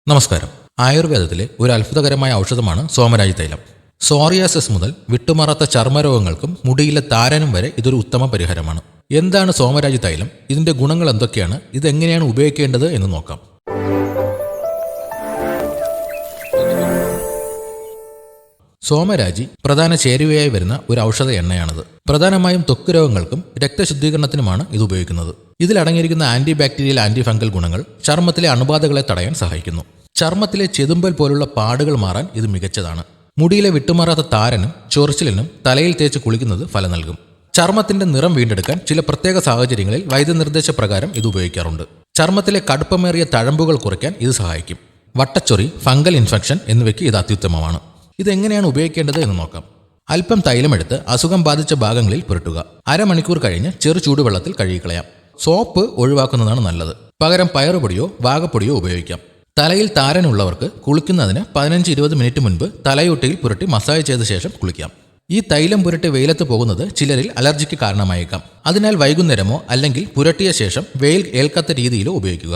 നമസ്കാരം. ആയുർവേദത്തിലെ ഒരു അത്ഭുതകരമായ ഔഷധമാണ് സോമരാജി തൈലം. സോറിയാസിസ് മുതൽ വിട്ടുമാറാത്ത ചർമ്മരോഗങ്ങൾക്കും മുടിയിലെ താരനും വരെ ഇതൊരു ഉത്തമ പരിഹാരമാണ്. എന്താണ് സോമരാജി തൈലം? ഇതിന്റെ ഗുണങ്ങൾ എന്തൊക്കെയാണ്? ഇതെങ്ങനെയാണ് ഉപയോഗിക്കേണ്ടത് എന്ന് നോക്കാം. സോമരാജി പ്രധാന ചേരുവയായി വരുന്ന ഒരു ഔഷധ എണ്ണയാണിത്. പ്രധാനമായും ത്വക്ക് രോഗങ്ങൾക്കും രക്തശുദ്ധീകരണത്തിനുമാണ് ഇത് ഉപയോഗിക്കുന്നത്. ഇതിലടങ്ങിയിരിക്കുന്ന ആന്റി ബാക്ടീരിയൽ ആന്റി ഫംഗൽ ഗുണങ്ങൾ ചർമ്മത്തിലെ അണുബാധകളെ തടയാൻ സഹായിക്കുന്നു. ചർമ്മത്തിലെ ചെതുമ്പൽ പോലുള്ള പാടുകൾ മാറാൻ ഇത് മികച്ചതാണ്. മുടിയിലെ വിട്ടുമാറാത്ത താരനും ചൊറിച്ചിലിനും തലയിൽ തേച്ച് കുളിക്കുന്നത് ഫലം നൽകും. ചർമ്മത്തിന്റെ നിറം വീണ്ടെടുക്കാൻ ചില പ്രത്യേക സാഹചര്യങ്ങളിൽ വൈദ്യനിർദ്ദേശപ്രകാരം ഇത് ഉപയോഗിക്കാറുണ്ട്. ചർമ്മത്തിലെ കടുപ്പമേറിയ തഴമ്പുകൾ കുറയ്ക്കാൻ ഇത് സഹായിക്കും. വട്ടച്ചൊറി, ഫംഗൽ ഇൻഫെക്ഷൻ എന്നിവയ്ക്ക് ഇത് അത്യുത്തമമാണ്. ഇതെങ്ങനെയാണ് ഉപയോഗിക്കേണ്ടത് എന്ന് നോക്കാം. അല്പം തൈലമെടുത്ത് അസുഖം ബാധിച്ച ഭാഗങ്ങളിൽ പുരട്ടുക. അരമണിക്കൂർ കഴിഞ്ഞ് ചെറു ചൂടുവെള്ളത്തിൽ കഴുകിക്കളയാം. സോപ്പ് ഒഴിവാക്കുന്നതാണ് നല്ലത്. പകരം പയറുപൊടിയോ വാകപ്പൊടിയോ ഉപയോഗിക്കാം. തലയിൽ താരനുള്ളവർക്ക് കുളിക്കുന്നതിന് 15-20 മിനിറ്റ് മുൻപ് തലയൊട്ടിയിൽ പുരട്ടി മസാജ് ചെയ്ത ശേഷം കുളിക്കാം. ഈ തൈലം പുരട്ടി വെയിലത്ത് പോകുന്നത് ചിലരിൽ അലർജിക്ക് കാരണമായേക്കാം. അതിനാൽ വൈകുന്നേരമോ അല്ലെങ്കിൽ പുരട്ടിയ ശേഷം വെയിൽ ഏൽക്കാത്ത രീതിയിലോ ഉപയോഗിക്കുക.